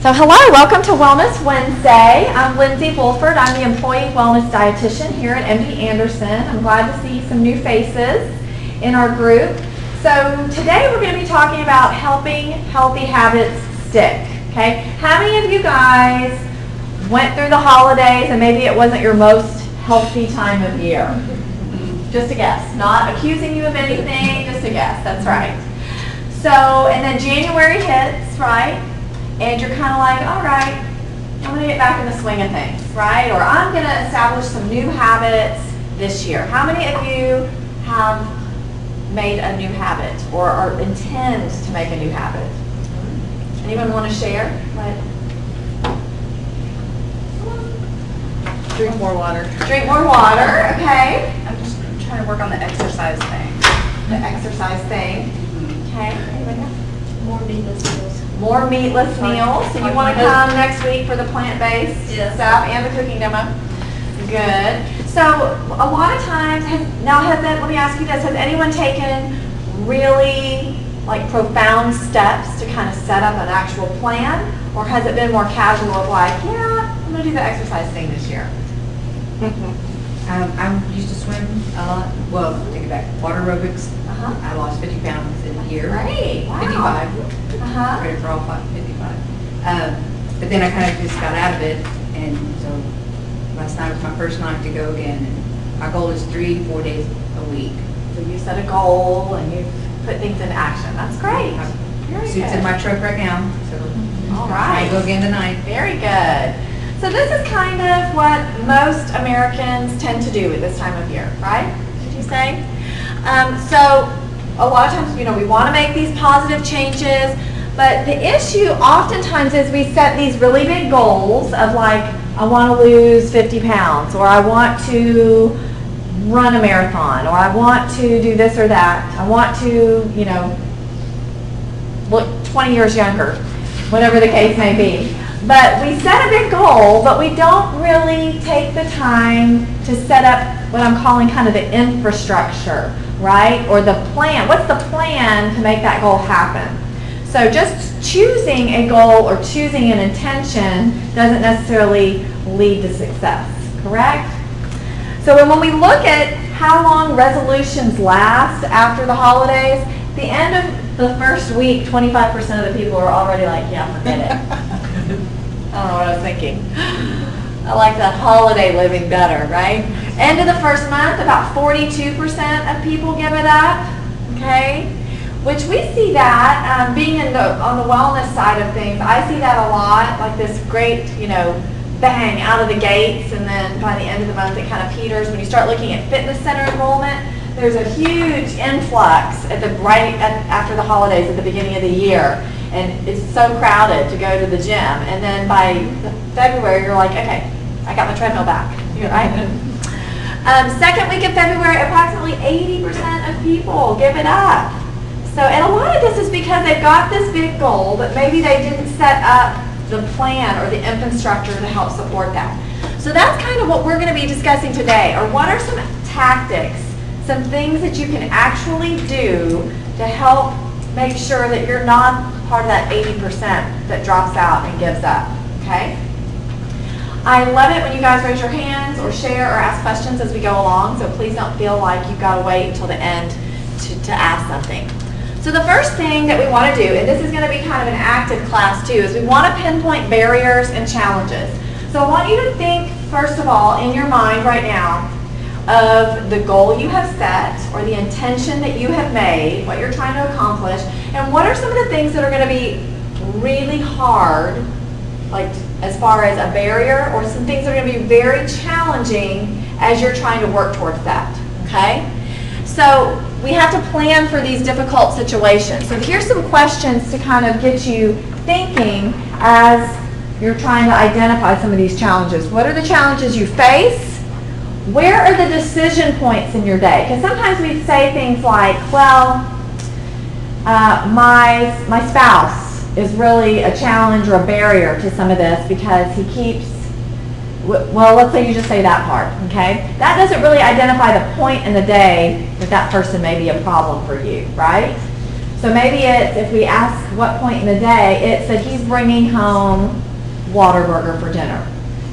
So hello, welcome to Wellness Wednesday. I'm Lindsay Fulford. I'm the Employee Wellness Dietitian here at MD Anderson. I'm glad to see some new faces in our group. So today we're going to be talking about helping healthy habits stick. Okay, how many of you guys went through the holidays and maybe it wasn't your most healthy time of year? Just a guess. Not accusing you of anything, just a guess. That's right. So, and then January hits, right? And you're kind of like, all right, I'm going to get back in the swing of things, right? Or I'm going to establish some new habits this year. How many of you have made a new habit or intend to make a new habit? Anyone want to share? Drink more water. Drink more water, okay. I'm just trying to work on the exercise thing. The exercise thing, okay. Anybody else? More meatless meals. More meatless meals. So you want to come next week for the plant-based stuff and the cooking demo? Good. So a lot of times, let me ask you this, has anyone taken really profound steps to kind of set up an actual plan? Or has it been more casual of I'm going to do the exercise thing this year? I used to swim a lot. Well, take it back. Water aerobics. I lost 50 pounds in a year. Great. Wow. 55. Credit for all 55. But then I kind of just got out of it, and so last night was my first night to go again. And my goal is 3 to 4 days a week. So you set a goal and you put things into action. That's great. Very Suits good. in my truck right now. So All I right. go again tonight. Very good. So this is kind of what most Americans tend to do at this time of year, right? Would you say? So a lot of times, we want to make these positive changes, but the issue oftentimes is we set these really big goals of I want to lose 50 pounds, or I want to run a marathon, or I want to do this or that. I want to, look 20 years younger, whatever the case may be. But we set a big goal, but we don't really take the time to set up what I'm calling kind of the infrastructure, right? Or the plan. What's the plan to make that goal happen? So just choosing a goal or choosing an intention doesn't necessarily lead to success, correct? So when we look at how long resolutions last after the holidays, the end of the first week, 25% of the people are already forget it. I don't know what I was thinking. I like that holiday living better, right? End of the first month, about 42% of people give it up, okay? Which we see that, being on the wellness side of things, I see that a lot, this great, bang out of the gates, and then by the end of the month it kind of peters. When you start looking at fitness center enrollment, there's a huge influx after the holidays at the beginning of the year. And it's so crowded to go to the gym. And then by February, you're like, okay, I got my treadmill back. Right? Second week of February, approximately 80% of people give it up. So, and a lot of this is because they've got this big goal, but maybe they didn't set up the plan or the infrastructure to help support that. So that's kind of what we're going to be discussing today, or what are some tactics, some things that you can actually do to help make sure that you're not part of that 80% that drops out and gives up, okay? I love it when you guys raise your hands or share or ask questions as we go along, so please don't feel like you've got to wait until the end to ask something. So the first thing that we want to do, and this is going to be kind of an active class too, is we want to pinpoint barriers and challenges. So I want you to think, first of all, in your mind right now, of the goal you have set or the intention that you have made, what you're trying to accomplish, and what are some of the things that are going to be really hard, as far as a barrier, or some things that are going to be very challenging as you're trying to work towards that, okay? So we have to plan for these difficult situations. So here's some questions to kind of get you thinking as you're trying to identify some of these challenges. What are the challenges you face? Where are the decision points in your day? Because sometimes we say things like, my spouse is really a challenge or a barrier to some of this because he keeps, let's say you just say that part, okay? That doesn't really identify the point in the day that person may be a problem for you, right? So maybe it's, if we ask what point in the day, it's that he's bringing home Whataburger for dinner,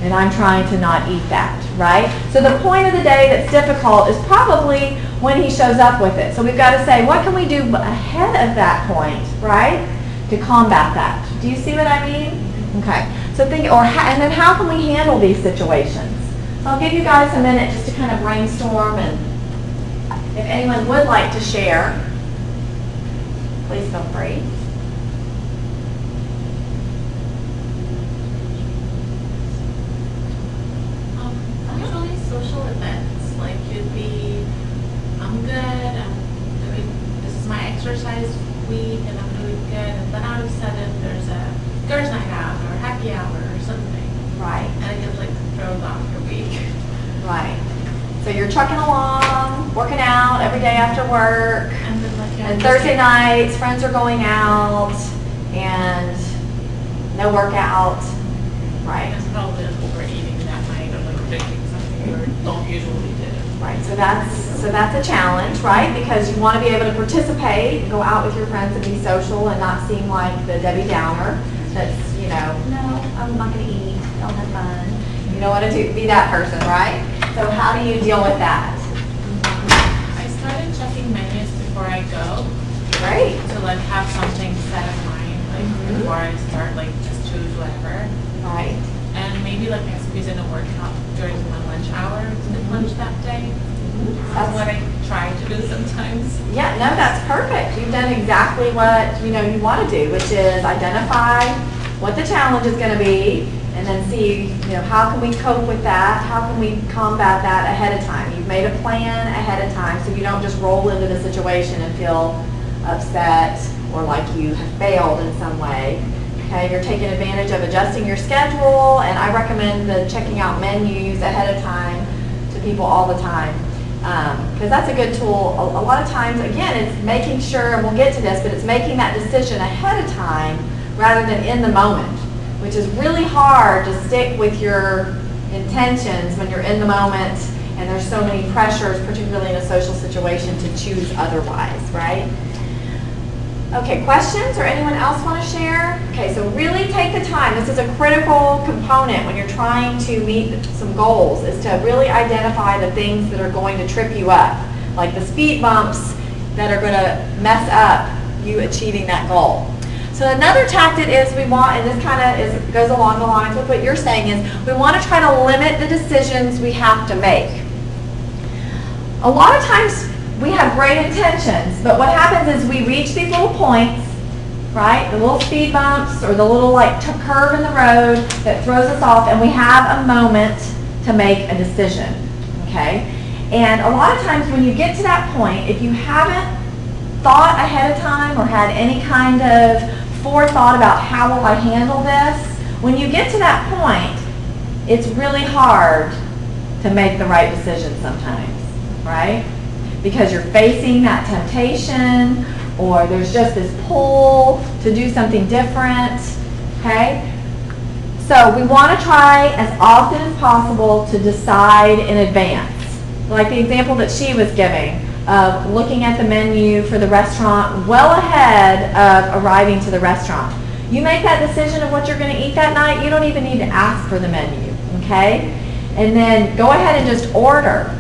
and I'm trying to not eat that, right? So the point of the day that's difficult is probably when he shows up with it. So we've got to say, what can we do ahead of that point, right, to combat that? Do you see what I mean? Okay. So think, and then how can we handle these situations? So I'll give you guys a minute just to kind of brainstorm, and if anyone would like to share, please feel free. Usually social events, like you'd be, I'm good, I'm doing, this is my exercise week and I'm doing good, and then all of a sudden there's a girls' night out or happy hour or something. Right. And it just like throws off your week. Right. So you're trucking along, working out every day after work, And then like and Thursday nights, friends are going out, and no workout. Right. It's probably just overeating that night or like drinking something you don't usually do. Right. So that's a challenge, right? Because you want to be able to participate, go out with your friends and be social and not seem like the Debbie Downer that's, no, I'm not going to eat, don't have fun. You don't want to be that person, right? So how do you deal with that? I started checking menus before I go. Great. To like have something set in mind, like before I start, like just choose whatever. Right. And maybe like I squeeze in a workout during my lunch hour at lunch that day. That's what I try to do sometimes. Yeah, no, that's perfect. You've done exactly what, you want to do, which is identify what the challenge is going to be, and then see, how can we cope with that? How can we combat that ahead of time? You've made a plan ahead of time, so you don't just roll into the situation and feel upset or like you have failed in some way. Okay, you're taking advantage of adjusting your schedule, and I recommend checking out menus ahead of time to people all the time, because that's a good tool. A lot of times, again, it's making sure, and we'll get to this, but it's making that decision ahead of time rather than in the moment, which is really hard to stick with your intentions when you're in the moment and there's so many pressures, particularly in a social situation, to choose otherwise, right? Okay, questions or anyone else want to share? Okay, so really take the time. This is a critical component when you're trying to meet some goals, is to really identify the things that are going to trip you up, like the speed bumps that are going to mess up you achieving that goal. So another tactic is we want, and this kind of goes along the lines with what you're saying, is we want to try to limit the decisions we have to make. A lot of times we have great intentions, but what happens is we reach these little points, right? The little speed bumps or the little curve in the road that throws us off, and we have a moment to make a decision, okay? And a lot of times when you get to that point, if you haven't thought ahead of time or had any kind of forethought about how will I handle this, when you get to that point, it's really hard to make the right decision sometimes, right? Because you're facing that temptation, or there's just this pull to do something different, okay? So we want to try as often as possible to decide in advance. Like the example that she was giving of looking at the menu for the restaurant well ahead of arriving to the restaurant. You make that decision of what you're going to eat that night, you don't even need to ask for the menu, okay? And then go ahead and just order.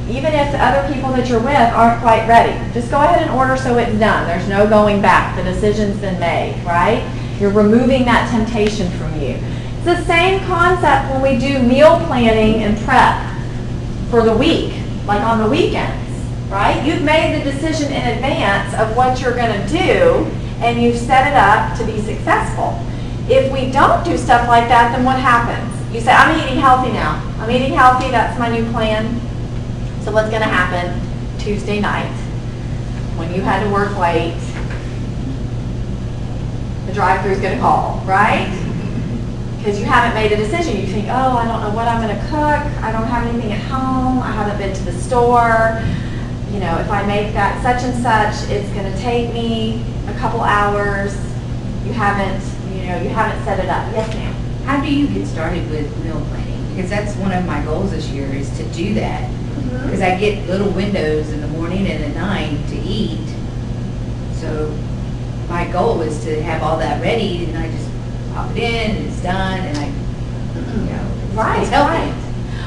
Even if the other people that you're with aren't quite ready, just go ahead and order so it's done. There's no going back. The decision's been made, right? You're removing that temptation from you. It's the same concept when we do meal planning and prep for the week, like on the weekends, right? You've made the decision in advance of what you're going to do, and you've set it up to be successful. If we don't do stuff like that, then what happens? You say, I'm eating healthy now. I'm eating healthy. That's my new plan. So what's going to happen Tuesday night when you had to work late? The drive-thru is going to call, right? Because you haven't made a decision. You think, oh, I don't know what I'm going to cook. I don't have anything at home. I haven't been to the store. If I make that such and such, it's going to take me a couple hours. You haven't set it up. Yes, ma'am. How do you get started with meal planning? Because that's one of my goals this year, is to do that. Because I get little windows in the morning and at night to eat. So my goal was to have all that ready, and I just pop it in, and it's done, and I, Right, it's healthy. right.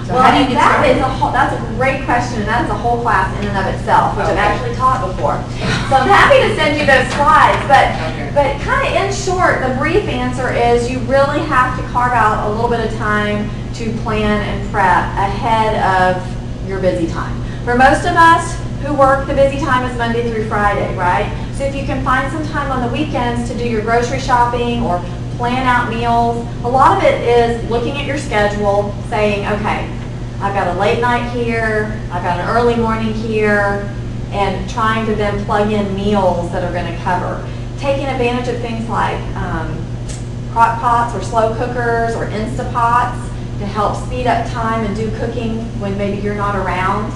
So Well, how do you and get that started? is that's a great question, and that's a whole class in and of itself, which I've Okay. actually taught before. So I'm happy to send you those slides, Okay. but kind of in short, the brief answer is you really have to carve out a little bit of time to plan and prep ahead of your busy time. For most of us who work, the busy time is Monday through Friday, right? So if you can find some time on the weekends to do your grocery shopping or plan out meals, a lot of it is looking at your schedule, saying, okay, I've got a late night here, I've got an early morning here, and trying to then plug in meals that are going to cover. Taking advantage of things like crock pots or slow cookers or Instapots to help speed up time and do cooking when maybe you're not around.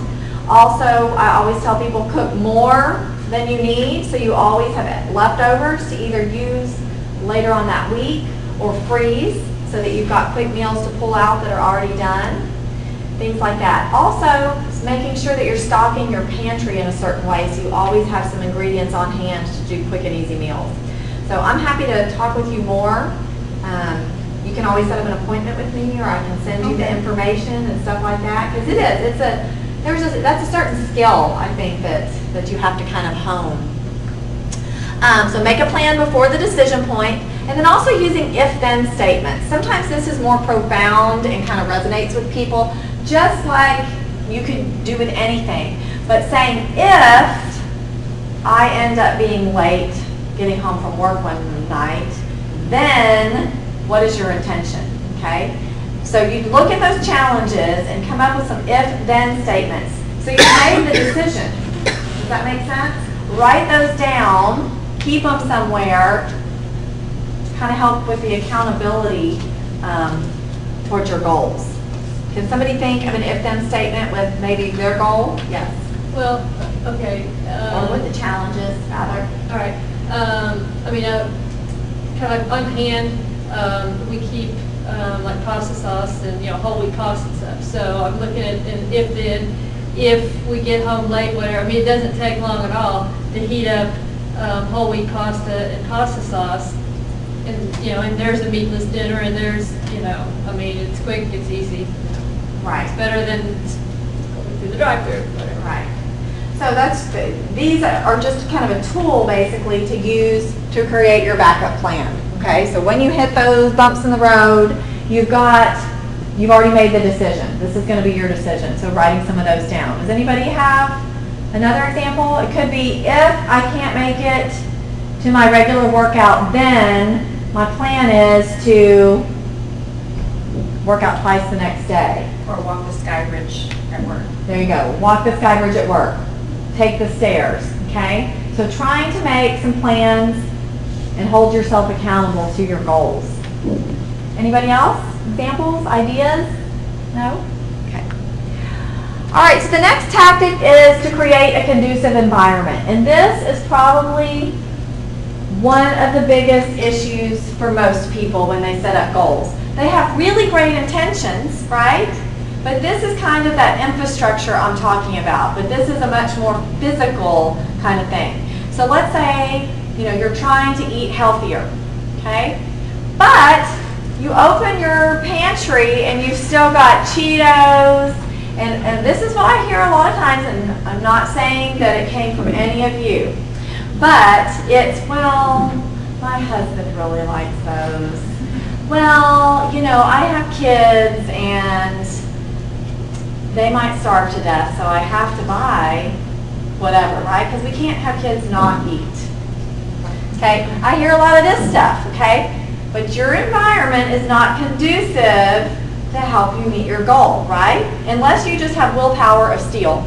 Also, I always tell people cook more than you need, so you always have leftovers to either use later on that week or freeze so that you've got quick meals to pull out that are already done. Things like that. Also, making sure that you're stocking your pantry in a certain way so you always have some ingredients on hand to do quick and easy meals. So I'm happy to talk with you more. You can always set up an appointment with me, or I can send you the information and stuff like that, because that's a certain skill, I think, that you have to kind of hone. So make a plan before the decision point, and then also using if-then statements. Sometimes this is more profound and kind of resonates with people, just like you could do with anything. But saying, if I end up being late getting home from work one night, then what is your intention, okay? So you look at those challenges and come up with some if-then statements. So you made the decision. Does that make sense? Write those down. Keep them somewhere to kind of help with the accountability towards your goals. Can somebody think of an if-then statement with maybe their goal? Yes. Well, okay. Or with the challenges, rather. All right. Kind of on hand, we keep like pasta sauce and whole wheat pasta and stuff. So I'm looking at an if we get home late, whatever. I mean, it doesn't take long at all to heat up whole wheat pasta and pasta sauce, and and there's a meatless dinner, and there's it's quick, it's easy. Right. It's better than going through the drive-thru, whatever. Right. So these are just kind of a tool basically to use to create your backup plan. Okay, so when you hit those bumps in the road, you've already made the decision. This is going to be your decision. So writing some of those down. Does anybody have another example? It could be, if I can't make it to my regular workout, then my plan is to work out twice the next day. Or walk the Sky Bridge at work. There you go. Walk the Sky Bridge at work. Take the stairs, okay? So trying to make some plans and hold yourself accountable to your goals. Anybody else? Examples? Ideas? No? Okay. All right, so the next tactic is to create a conducive environment. And this is probably one of the biggest issues for most people when they set up goals. They have really great intentions, right? But this is kind of that infrastructure I'm talking about. But this is a much more physical kind of thing. So let's say, you're trying to eat healthier, okay? But you open your pantry and you've still got Cheetos, and this is what I hear a lot of times, and I'm not saying that it came from any of you, but it's, well, my husband really likes those. Well, I have kids and they might starve to death, so I have to buy whatever, right? Because we can't have kids not eat. Okay, I hear a lot of this stuff, okay? But your environment is not conducive to help you meet your goal, right? Unless you just have willpower of steel,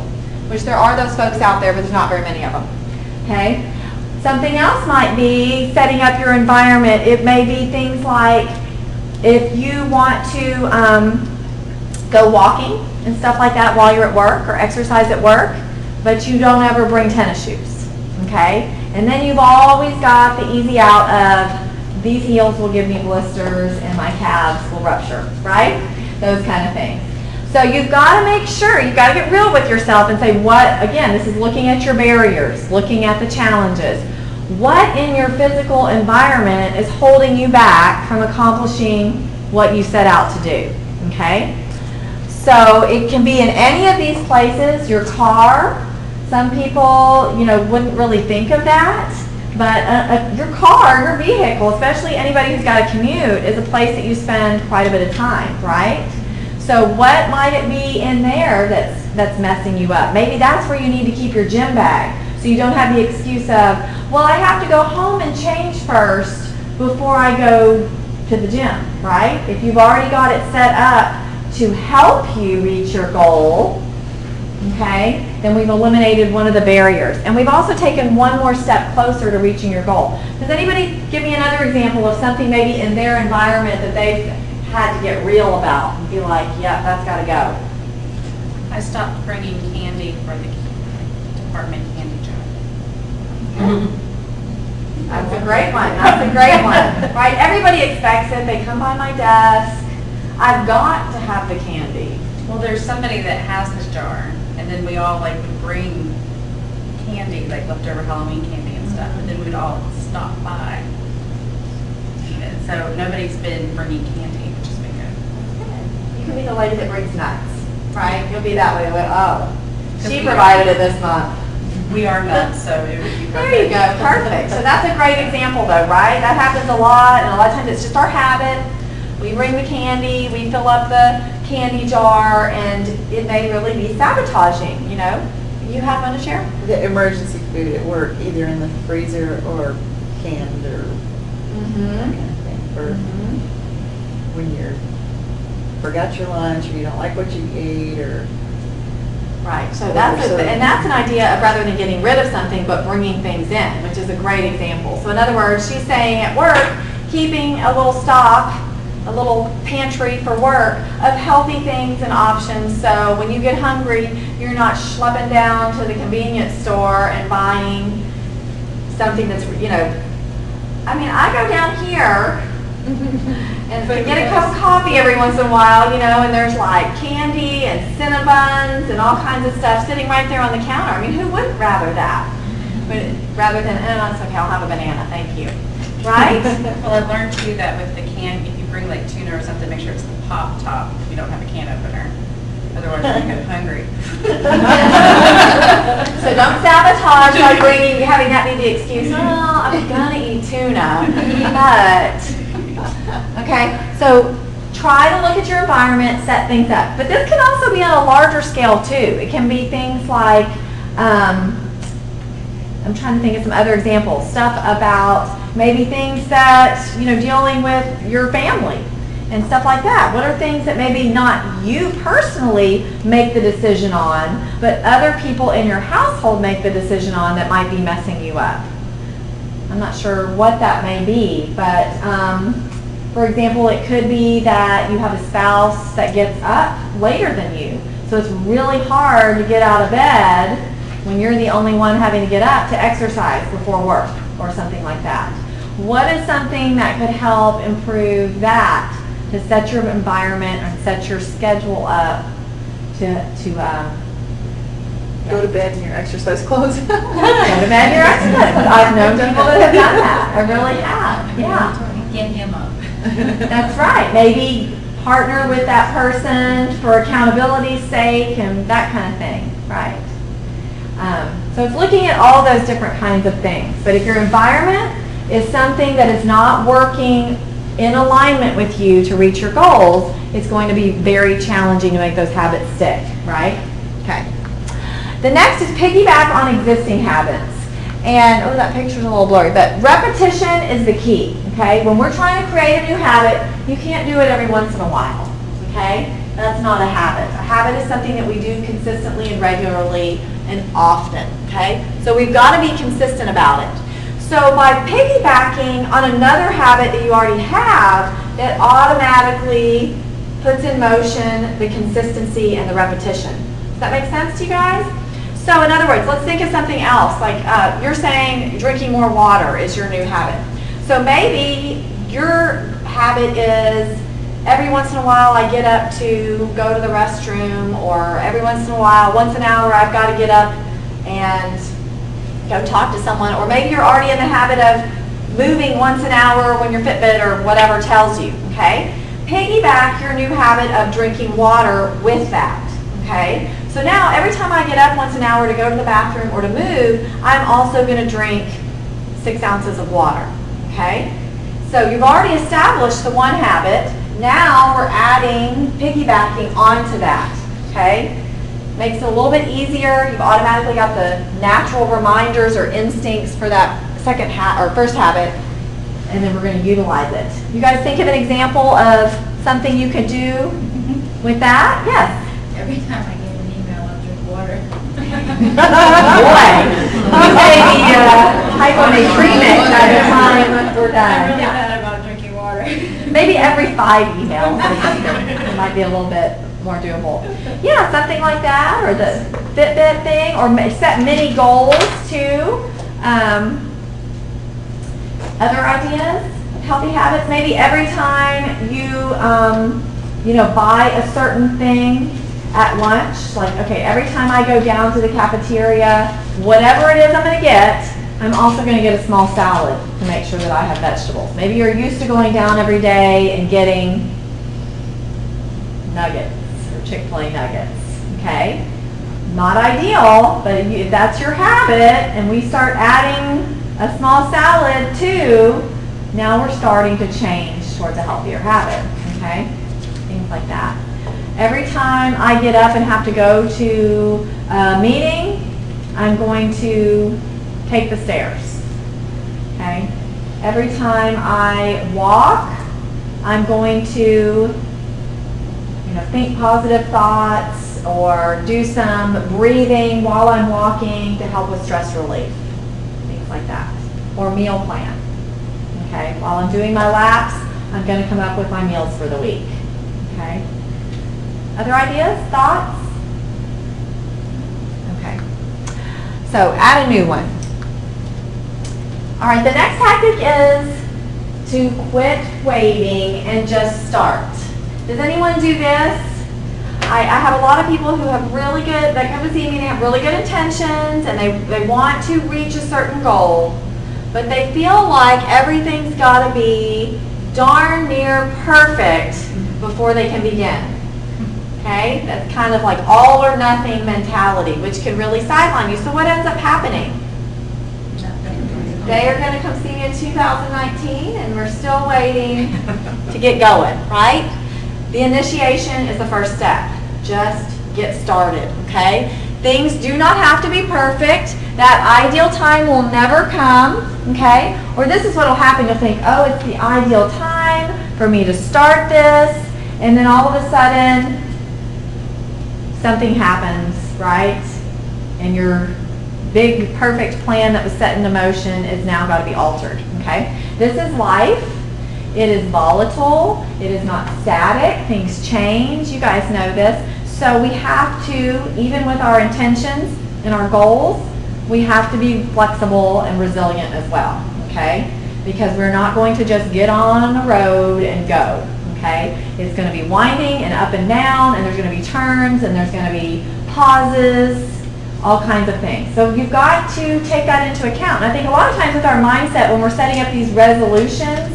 which there are those folks out there, but there's not very many of them, okay? Something else might be setting up your environment. It may be things like if you want to go walking and stuff like that while you're at work or exercise at work, but you don't ever bring tennis shoes, okay? And then you've always got the easy out of, these heels will give me blisters and my calves will rupture, right? Those kind of things. So you've got to make sure, you've got to get real with yourself and say, again, this is looking at your barriers, looking at the challenges. What in your physical environment is holding you back from accomplishing what you set out to do? Okay? So it can be in any of these places, your car. Some people, wouldn't really think of that, but your car, your vehicle, especially anybody who's got a commute, is a place that you spend quite a bit of time, right? So what might it be in there that's messing you up? Maybe that's where you need to keep your gym bag, so you don't have the excuse of, well, I have to go home and change first before I go to the gym, right? If you've already got it set up to help you reach your goal, okay, then we've eliminated one of the barriers. And we've also taken one more step closer to reaching your goal. Does anybody give me another example of something maybe in their environment that they've had to get real about and be like, yeah, that's got to go? I stopped bringing candy for the department candy jar. That's a great one. That's a great one. Right? Everybody expects it. They come by my desk. I've got to have the candy. Well, there's somebody that has this jar, and then we all like would bring candy, like leftover Halloween candy and stuff, and then we'd all stop by. Even so, nobody's been bringing candy, which has been good. You can be the lady that brings nuts, right? You'll be that way. Oh, she we provided it this month. We are nuts, so it would be perfect. There you go. Perfect. So that's a great example, though, right? That happens a lot, and a lot of times it's just our habit. We bring the candy, we fill up the candy jar, and it may really be sabotaging, You have one to share? The emergency food at work, either in the freezer or canned or that kind of thing. Or when you're forgot your lunch, or you don't like what you ate, or Right. So that's an idea of rather than getting rid of something, but bringing things in, which is a great example. So in other words, she's saying at work, keeping a little stock, a little pantry for work of healthy things and options. So when you get hungry, you're not schlepping down to the convenience store and buying something that's, I go down here and get a cup of coffee every once in a while, and there's like candy and Cinnabons and all kinds of stuff sitting right there on the counter. Who wouldn't rather that? But rather than, it's okay, I'll have a banana, thank you. Right? Well, I learned too that with the can, if you bring like tuna or something, make sure it's the pop top if you don't have a can opener. Otherwise, you're going to get hungry. So don't sabotage by having that be the excuse. Oh, I'm gonna eat tuna, but okay. So try to look at your environment, set things up. But this can also be on a larger scale too. It can be things like I'm trying to think of some other examples. Stuff about maybe things that dealing with your family and stuff like that. What are things that maybe not you personally make the decision on, but other people in your household make the decision on that might be messing you up? I'm not sure what that may be, but for example, it could be that you have a spouse that gets up later than you. So it's really hard to get out of bed when you're the only one having to get up to exercise before work or something like that. What is something that could help improve that? To set your environment and set your schedule up to go to bed in your exercise clothes. go to bed in your exercise clothes. I've known people that have done that. I really have. Yeah. Get him up. That's right. Maybe partner with that person for accountability's sake and that kind of thing. Right. So it's looking at all those different kinds of things. But if your environment is something that is not working in alignment with you to reach your goals, it's going to be very challenging to make those habits stick, right? Okay. The next is piggyback on existing habits. And, that picture's a little blurry, but repetition is the key, okay? When we're trying to create a new habit, you can't do it every once in a while, okay? That's not a habit. A habit is something that we do consistently and regularly and often, okay? So we've got to be consistent about it. So by piggybacking on another habit that you already have, it automatically puts in motion the consistency and the repetition. Does that make sense to you guys? So in other words, let's think of something else. Like you're saying drinking more water is your new habit. So maybe your habit is every once in a while I get up to go to the restroom, or every once in a while, once an hour, I've got to get up and go talk to someone, or maybe you're already in the habit of moving once an hour when your Fitbit or whatever tells you, okay? Piggyback your new habit of drinking water with that, okay? So now every time I get up once an hour to go to the bathroom or to move, I'm also going to drink 6 ounces of water, okay? So you've already established the one habit. Now we're adding, piggybacking onto that, okay? Makes it a little bit easier. You've automatically got the natural reminders or instincts for that first habit, and then we're going to utilize it. You guys think of an example of something you could do with that? Yes? Every time I get an email, I'll drink water. Boy, you may be hyponatremic by the time we're I'm really done. bad about drinking water. Maybe every 5 emails or something. It might be a little bit more doable. Yeah, something like that, or the Fitbit thing, or set mini goals too. Other ideas of healthy habits? Maybe every time you buy a certain thing at lunch, like, okay, every time I go down to the cafeteria, whatever it is I'm going to get, I'm also going to get a small salad to make sure that I have vegetables. Maybe you're used to going down every day and getting nuggets or Chick-fil-A nuggets, okay? Not ideal, but if that's your habit and we start adding a small salad too, now we're starting to change towards a healthier habit, okay? Things like that. Every time I get up and have to go to a meeting, I'm going to take the stairs, okay? Every time I walk, I'm going to think positive thoughts or do some breathing while I'm walking to help with stress relief, things like that. Or meal plan, okay? While I'm doing my laps, I'm going to come up with my meals for the week, okay? Other ideas, thoughts? Okay. So add a new one. All right, the next tactic is to quit waiting and just start. Does anyone do this? I have a lot of people who have that come to see me, they have really good intentions and they want to reach a certain goal, but they feel like everything's got to be darn near perfect before they can begin. Okay? That's kind of like all or nothing mentality, which can really sideline you. So what ends up happening? They are going to come see me in 2019 and we're still waiting to get going, right? The initiation is the first step. Just get started, okay? Things do not have to be perfect. That ideal time will never come, okay? Or this is what will happen. You'll think, oh, it's the ideal time for me to start this. And then all of a sudden, something happens, right? And your big, perfect plan that was set into motion is now got to be altered, okay? This is life. It is volatile. It is not static. Things change. You guys know this. So we have to, even with our intentions and our goals, we have to be flexible and resilient as well, okay? Because we're not going to just get on the road and go, okay? It's going to be winding and up and down, and there's going to be turns, and there's going to be pauses, all kinds of things. So you've got to take that into account. And I think a lot of times with our mindset, when we're setting up these resolutions,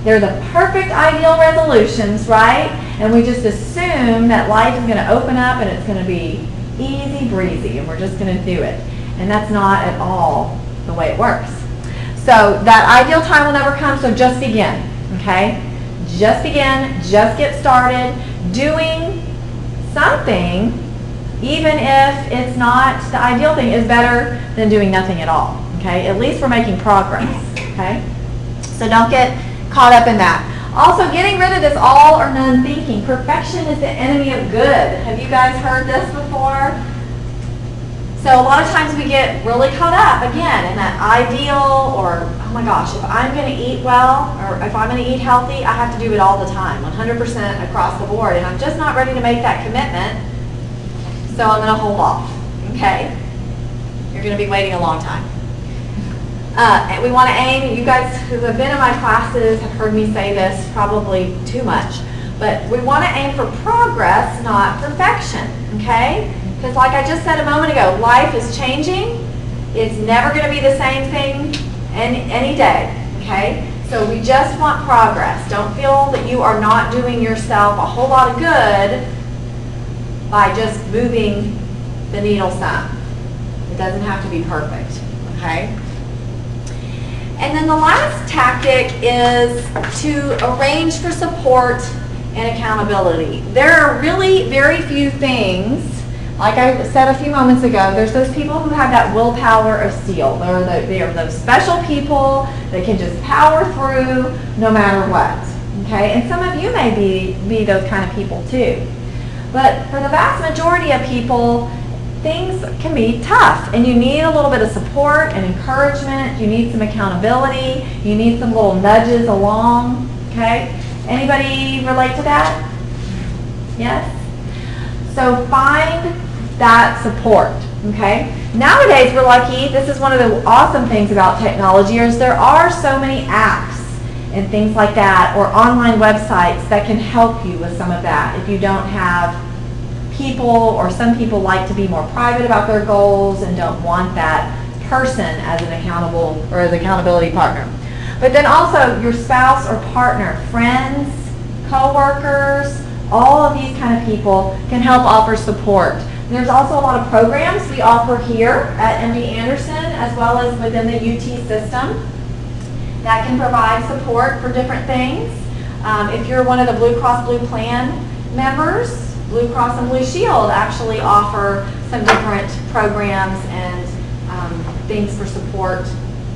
they're the perfect ideal resolutions, right? And we just assume that life is going to open up and it's going to be easy breezy and we're just going to do it. And that's not at all the way it works. So that ideal time will never come, so just begin, okay? Just begin, just get started doing something, even if it's not the ideal thing, is better than doing nothing at all, okay? At least we're making progress, okay? So don't get caught up in that. Also, getting rid of this all or none thinking. Perfection is the enemy of good. Have you guys heard this before? So a lot of times we get really caught up, again, in that ideal or, oh my gosh, if I'm going to eat well or if I'm going to eat healthy, I have to do it all the time, 100% across the board. And I'm just not ready to make that commitment, so I'm going to hold off, okay? You're going to be waiting a long time. And we want to aim, you guys who have been in my classes have heard me say this probably too much, but we want to aim for progress, not perfection, okay? Because like I just said a moment ago, life is changing It's never going to be the same thing any day, okay? So we just want progress. Don't feel that you are not doing yourself a whole lot of good by just moving the needle some. It doesn't have to be perfect, okay? And then the last tactic is to arrange for support and accountability. There are really very few things, like I said a few moments ago, there's those people who have that willpower of steel. They are those special people that can just power through no matter what, okay? And some of you may be those kind of people too. But for the vast majority of people, things can be tough, and you need a little bit of support and encouragement. You need some accountability. You need some little nudges along, okay? Anybody relate to that? Yes? So find that support, okay? Nowadays, we're lucky. This is one of the awesome things about technology is there are so many apps and things like that, or online websites that can help you with some of that if you don't have people, or some people like to be more private about their goals and don't want that person as an accountable or as accountability partner. But then also your spouse or partner, friends, co-workers, all of these kind of people can help offer support. There's also a lot of programs we offer here at MD Anderson as well as within the UT system that can provide support for different things. If you're one of the Blue Cross Blue Plan members, Blue Cross and Blue Shield actually offer some different programs and things for support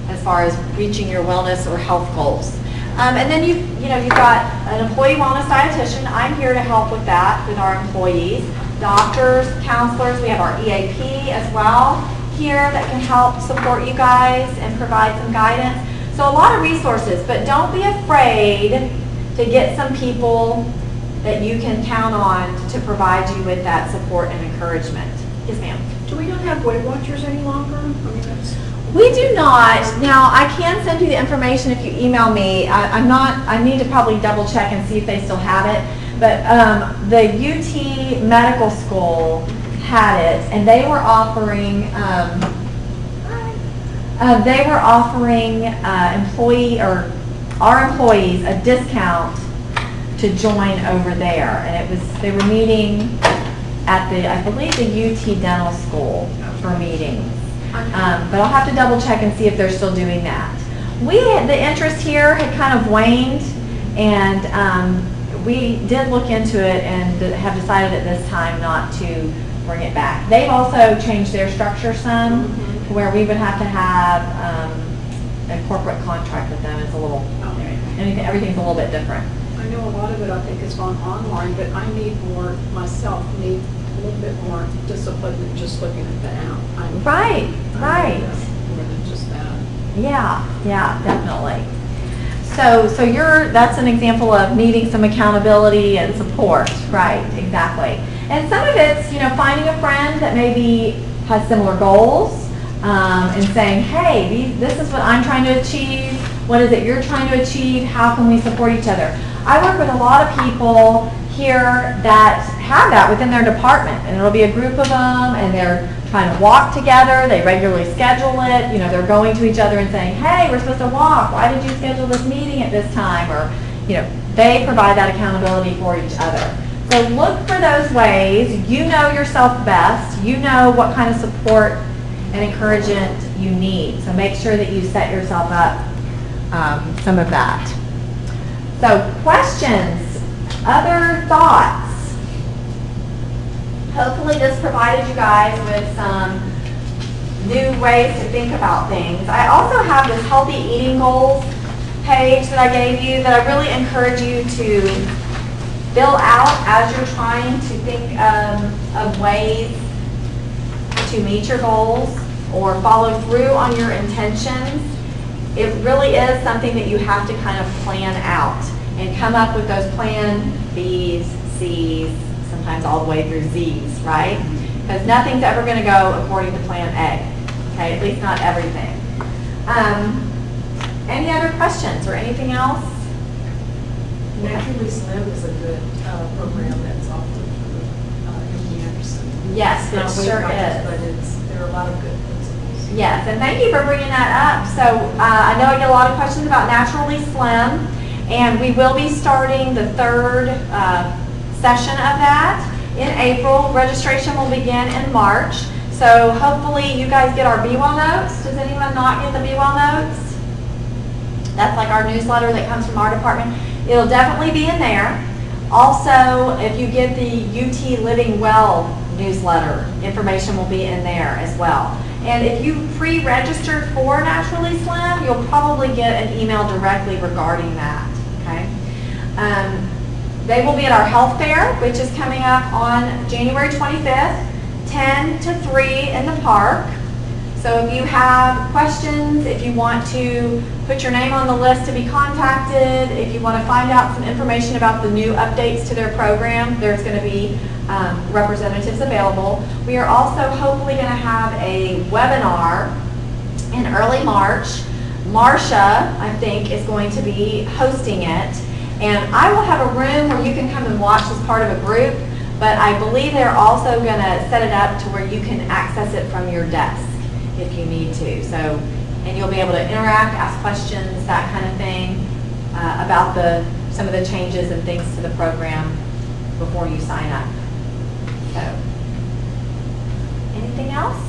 as far as reaching your wellness or health goals. And then you've got an employee wellness dietitian. I'm here to help with that with our employees. Doctors, counselors, we have our EAP as well here that can help support you guys and provide some guidance. So a lot of resources, but don't be afraid to get some people that you can count on to provide you with that support and encouragement. Yes, ma'am. Do we not have Weight Watchers any longer? I mean, that's... We do not. Now, I can send you the information if you email me. I need to probably double check and see if they still have it. But the UT Medical School had it, and they were offering our employees a discount to join over there, and they were meeting at I believe the UT Dental School for meetings. But I'll have to double check and see if they're still doing that. The interest here had kind of waned, and we did look into it and have decided at this time not to bring it back. They've also changed their structure some, to where we would have to have a corporate contract with them. It's a little, everything's a little bit different. I know a lot of it, I think, has gone online, but I need a little bit more discipline than just looking at the app. Right. More than just that. Yeah, definitely. So that's an example of needing some accountability and support. Right, exactly. And some of it's, finding a friend that maybe has similar goals, and saying, hey, this is what I'm trying to achieve. What is it you're trying to achieve? How can we support each other? I work with a lot of people here that have that within their department, and it'll be a group of them, and they're trying to walk together. They regularly schedule it. They're going to each other and saying, hey, we're supposed to walk. Why did you schedule this meeting at this time? Or, they provide that accountability for each other. So look for those ways. You know yourself best. You know what kind of support and encouragement you need. So make sure that you set yourself up some of that. So questions, other thoughts? Hopefully this provided you guys with some new ways to think about things. I also have this healthy eating goals page that I gave you that I really encourage you to fill out as you're trying to think of ways to meet your goals or follow through on your intentions. It really is something that you have to kind of plan out and come up with those plan B's, C's, sometimes all the way through Z's, right? Because nothing's ever going to go according to plan A, okay? At least not everything. Any other questions or anything else? Naturally Slim is a good program that's offered through MD Anderson. Yes, it Not Weight sure Watchers, is. but there are a lot of good principles. Yes, and thank you for bringing that up. So I know I get a lot of questions about Naturally Slim, and we will be starting the third session of that in April. Registration will begin in March. So hopefully you guys get our Be Well notes. Does anyone not get the Be Well notes? That's like our newsletter that comes from our department. It'll definitely be in there. Also, if you get the UT Living Well newsletter, information will be in there as well. And if you pre-registered for Naturally Slim, you'll probably get an email directly regarding that, okay? They will be at our health fair, which is coming up on January 25th, 10 to 3 in the park. So if you have questions, if you want to put your name on the list to be contacted, if you want to find out some information about the new updates to their program, there's going to be representatives available. We are also hopefully going to have a webinar in early March. Marcia, I think, is going to be hosting it. And I will have a room where you can come and watch as part of a group, but I believe they're also going to set it up to where you can access it from your desk if you need to. So, and you'll be able to interact, ask questions, that kind of thing, about some of the changes and things to the program before you sign up. So, anything else?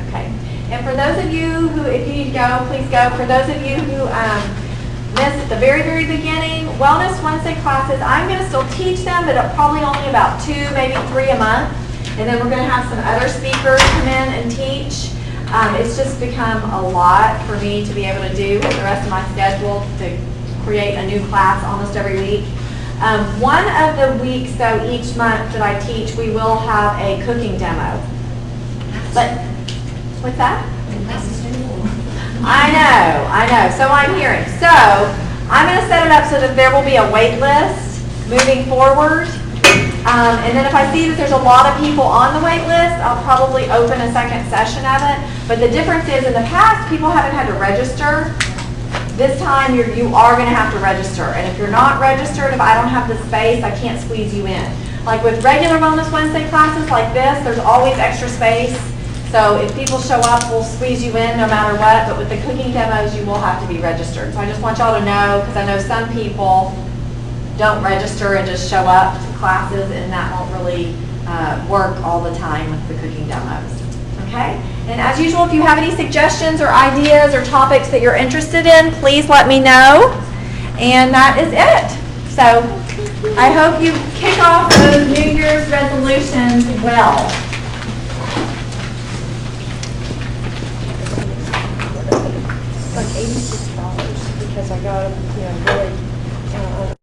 Okay. And for those of you who, if you need to go, please go. For those of you who missed at the very, very beginning, Wellness Wednesday classes, I'm going to still teach them, but probably only about 2, maybe 3 a month. And then we're going to have some other speakers come in and teach. It's just become a lot for me to be able to do with the rest of my schedule to create a new class almost every week. One of the weeks, though, each month that I teach, we will have a cooking demo. But, what's that? I know. So I'm hearing. So I'm going to set it up so that there will be a wait list moving forward. And then if I see that there's a lot of people on the wait list, I'll probably open a second session of it. But the difference is, in the past, people haven't had to register. This time, you are going to have to register. And if you're not registered, if I don't have the space, I can't squeeze you in. Like with regular Wellness Wednesday classes like this, there's always extra space. So if people show up, we'll squeeze you in no matter what. But with the cooking demos, you will have to be registered. So I just want y'all to know, because I know some people don't register and just show up to classes, and that won't really work all the time with the cooking demos. Okay? And as usual, if you have any suggestions or ideas or topics that you're interested in, please let me know. And that is it. So I hope you kick off those New Year's resolutions well. Like $86 because I got, really